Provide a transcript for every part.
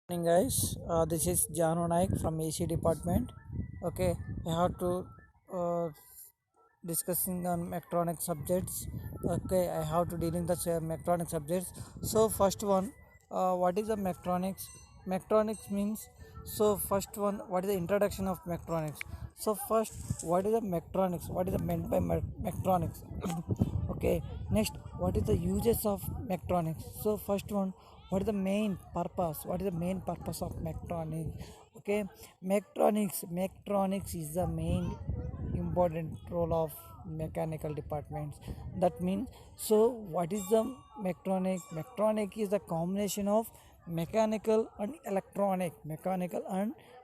Morning guys, this is Jano Naik from AC department. Okay, I have to uh, discussing on mechatronic subjects. Okay, I have to dealing the mechatronic subjects. So first one, what is the mechatronics? Mechatronics means, so first one, what is the introduction of mechatronics? So first, what is the mechatronics? What is the meant by mechatronics? Okay, next, what is the uses of mechatronics? So first one, what is the main purpose? What is the main purpose of mechatronics? Okay, mechatronics is the main important role of mechanical departments. That means, so what is the mechatronic is the combination of mechanical and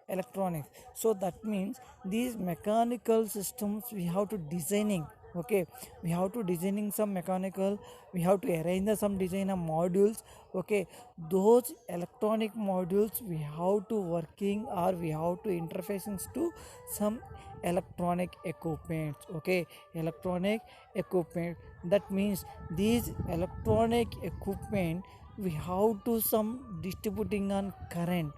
electronics. So that means these mechanical systems we have to designing. Okay, we have to designing some mechanical, we have to arrange some design of modules. Okay, those electronic modules we have to working or we have to interfaces to some electronic equipment. Okay, electronic equipment, that means these electronic equipment we have to some distributing on current.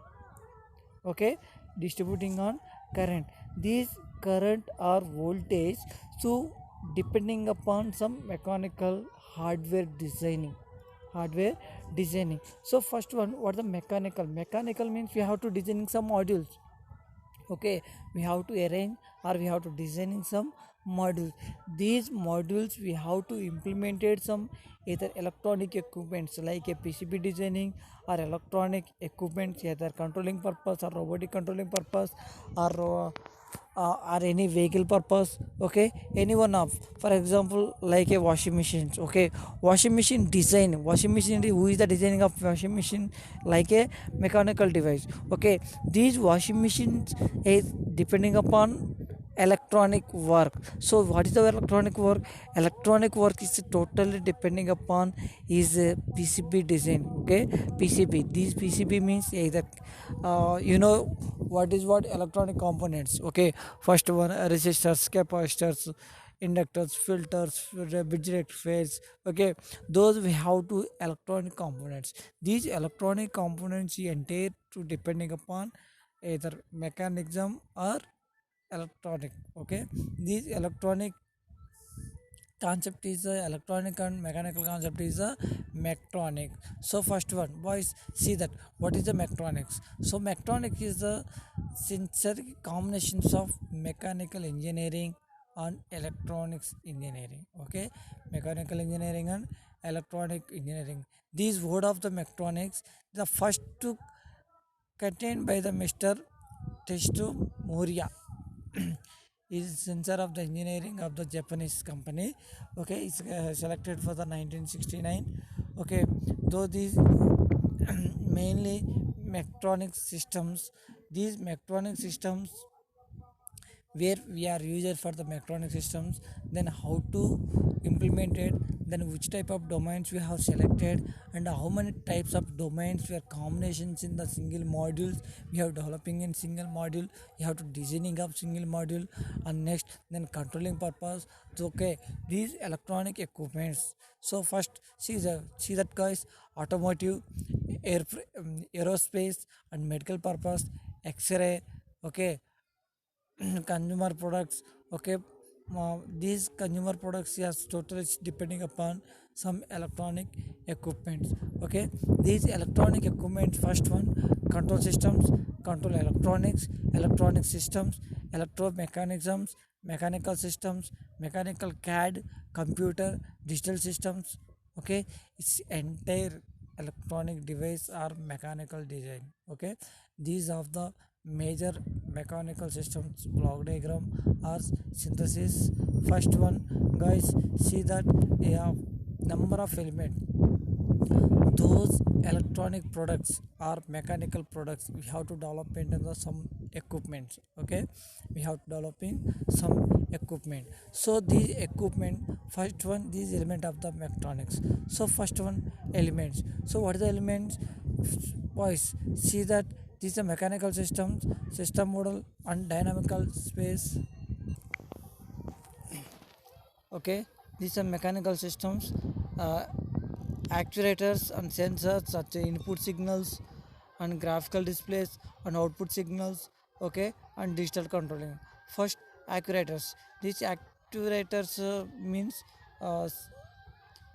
Okay, distributing on current, these current or voltage, so depending upon some mechanical hardware designing. So first one, what the mechanical means we have to designing some modules. Okay, we have to arrange or we have to designing some modules. These modules we have to implemented some either electronic equipments like a PCB designing, or electronic equipments either controlling purpose or robotic controlling purpose, or any vehicle purpose. Okay, any one of, for example, like a washing machines. Okay, washing machine, who is the designing of washing machine? Like a mechanical device. Okay, these washing machines is depending upon electronic work. So what is the electronic work is totally depending upon is PCB design. Okay, PCB, these PCB means either what electronic components. Okay, first one, resistors, capacitors, inductors, filters, bridge rectifiers. Okay, those we have to electronic components. These electronic components entire to depending upon either mechanism or electronic. Okay, these electronic concept is a electronic and mechanical concept is a mechatronic. So first one, boys, see that what is the mechatronics. So mechatronic is the sincere combinations of mechanical engineering and electronics engineering. Okay, mechanical engineering and electronic engineering, these word of the mechatronics, the first to contained by the Mr. Testo Moria is censor of the engineering of the Japanese company. Okay, it's selected for the 1969. Okay, though these mainly mechatronic systems, these mechatronic systems where we are used for the mechatronic systems, then how to implement it, then which type of domains we have selected, and how many types of domains we are combinations in the single modules we have developing in single module, you have to designing of single module, and next then controlling purpose. So, okay, these electronic equipments. So first, see that guys, automotive, aerospace and medical purpose, x-ray. Okay, consumer products. Okay, these consumer products is totally depending upon some electronic equipments. Okay, these electronic equipment, first one, control systems, control electronic systems, electromechanisms, mechanical systems, mechanical CAD, computer, digital systems. Okay, it's entire electronic device or mechanical design. Okay, these are the major mechanical systems block diagram or synthesis. First one, guys, see that they have number of elements. Those electronic products or mechanical products we have to develop into the some equipments. Okay, we have to developing some equipment. So these equipment, first one, these element of the mechatronics. So first one, elements. So what are the elements? Boys, see that these are mechanical systems, system model and dynamical space. Okay, these are mechanical systems, uh, actuators and sensors such as input signals, and graphical displays and output signals, okay, and digital controlling. First, actuators. These actuators means uh,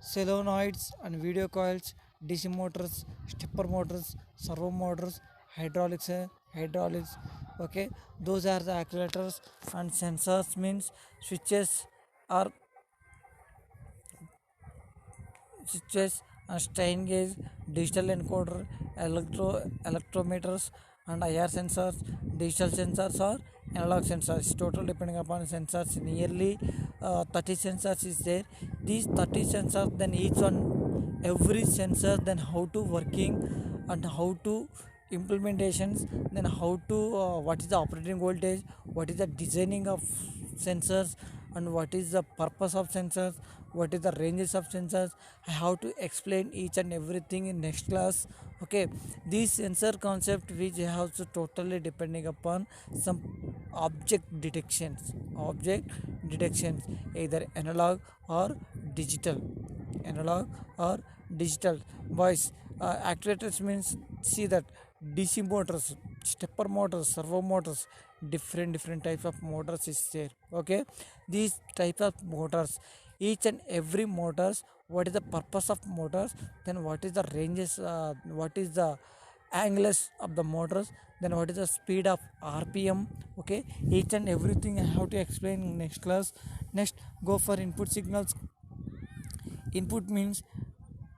solenoids and video coils, DC motors, stepper motors, servo motors, hydraulics. Okay, those are the actuators. And sensors means switches or switches and strain gauge, digital encoder, electrometers, and IR sensors, digital sensors or analog sensors. Total depending upon sensors, nearly 30 sensors is there. These 30 sensors, then each one, every sensor, then how to working and how to implementations, then how to what is the operating voltage, what is the designing of sensors, and what is the purpose of sensors, what is the ranges of sensors. I have to explain each and everything in next class. Okay, this sensor concept which have to totally depending upon some object detections, either or digital analog or digital. Boys, actuators means, see that DC motors, stepper motors, servo motors, different types of motors is there. Okay, these types of motors, each and every motors, what is the purpose of motors, then what is the ranges, what is the angles of the motors, then what is the speed of RPM. Okay, each and everything I have to explain in next class. Next, go for input signals. Input means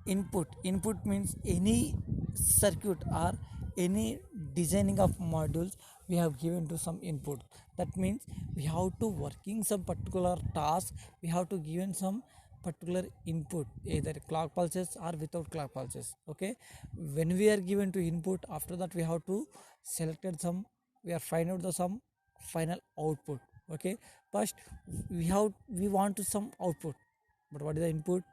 input input means any circuit or any designing of modules we have given to some input. That means we have to working some particular task, we have to given some particular input, either clock pulses or without clock pulses. Okay, when we are given to input, after that we have to selected some, we are find out the some final output. Okay, first we want to some output, but what is the input?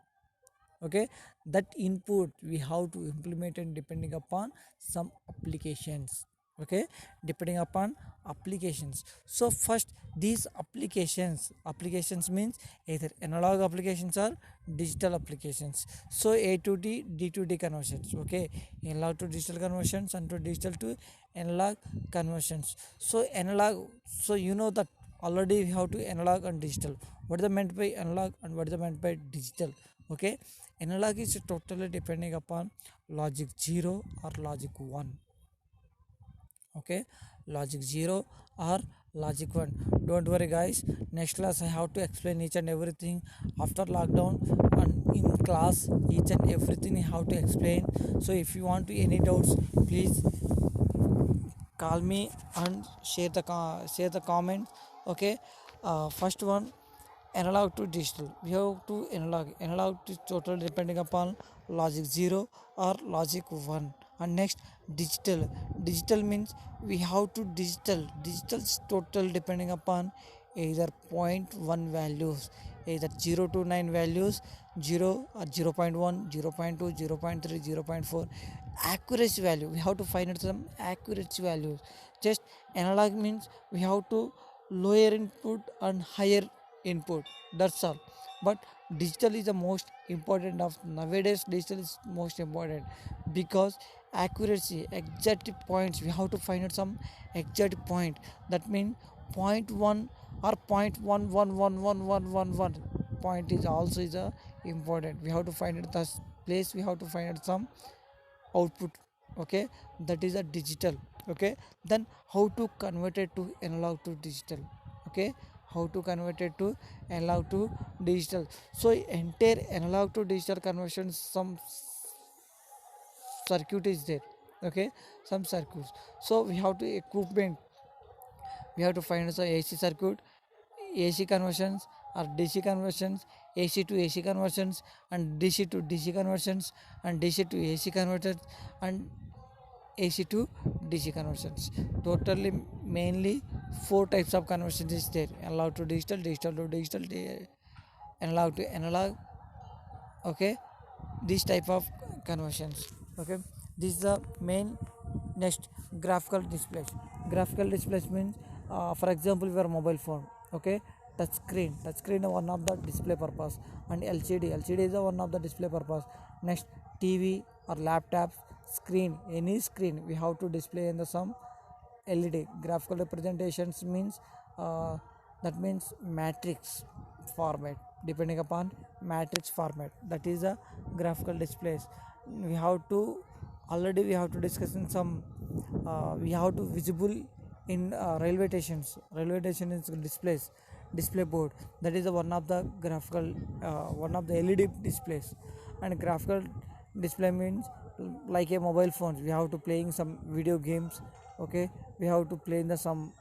Okay, that input we have to implement and depending upon some applications. Okay, depending upon applications. So first, these applications means either analog applications or digital applications. So A to D to D conversions. Okay, analog to digital conversions and to digital to analog conversions. So analog, so you know that already we have to analog and digital. What is the meant by analog and what is the meant by digital? Okay, analog is totally depending upon logic 0 or logic 1. Okay, logic 0 or logic 1. Don't worry guys, next class I have to explain each and everything after lockdown, and in class each and everything I have to explain. So if you want to any doubts, please call me and share the comments. Okay, first one, analog to digital, we have to analog to total depending upon logic 0 or logic 1. And next, digital means we have to digital is total depending upon either point 0.1 values, either 0 to 9 values, 0 or 0 0.1, 0 0.2, 0 0.3, 0 0.4 accuracy value, we have to find out some accuracy values. Just analog means we have to lower input and higher input, that's all. But digital is the most important of nowadays. Digital is most important because accuracy, exact points, we have to find out some exact point. That means point 0.1 or 0.111111 point is also is a important, we have to find out the place, we have to find out some output. Okay, that is a digital. Okay, then how to convert it to analog to digital? Okay, how to convert it to analog to digital? So entire analog to digital conversion, some circuit is there. Okay, some circuits, so we have to equipment, we have to find the AC circuit, AC conversions or DC conversions, AC to AC conversions, and DC to DC conversions, and DC to AC converters, and AC to DC conversions. Totally, mainly four types of conversions is there: analog to digital, digital to digital, analog to analog. Okay, this type of conversions. Okay, this is the main. Next, graphical displays means, for example, your mobile phone. Okay, touch screen is one of the display purpose, and LCD is one of the display purpose. Next, TV or laptops, screen, any screen we have to display in the some LED. Graphical representations means that means matrix format, depending upon matrix format, that is a graphical displays. We have to already we have to discuss in some we have to visible in railway station is display board, that is the one of the graphical one of the LED displays. And graphical display means like a mobile phones, we have to playing some video games. Okay, we have to play in the some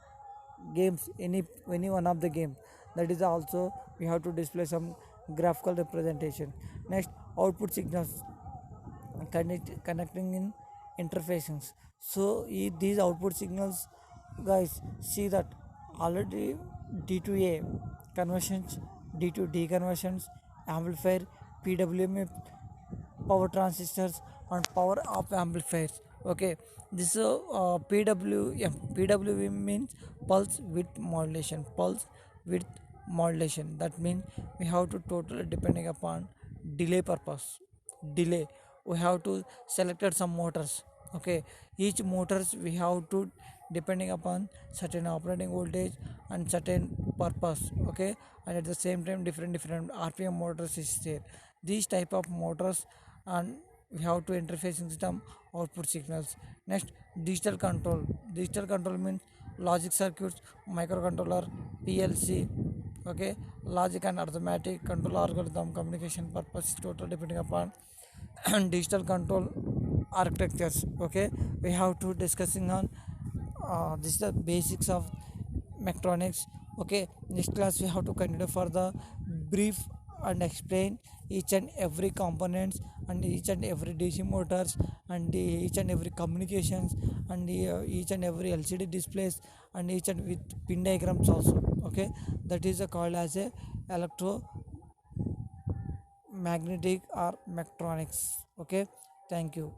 games, any one of the game, that is also we have to display some graphical representation. Next, output signals connecting in interfaces. So these output signals, guys, see that already D2A conversions, D2D conversions, amplifier, PWM, power transistors, and power up amplifiers. Okay, this PWM means pulse width modulation. That means we have to totally depending upon delay purpose. Delay, we have to selected some motors. Okay, each motors we have to depending upon certain operating voltage and certain purpose. Okay, and at the same time different RPM motors is there. These type of motors, and we have to interfacing system output signals. Next, digital control means logic circuits, microcontroller, PLC. Okay, logic and arithmetic control algorithm, communication purpose is total depending upon digital control architectures. Okay, we have to discussing on this is the basics of mechatronics. Okay, next class we have to continue for the brief and explain each and every components and each and every DC motors and each and every communications and each and every LCD displays and each and with pin diagrams also. Okay, that is called as a electromagnetic or mechatronics. Okay, thank you.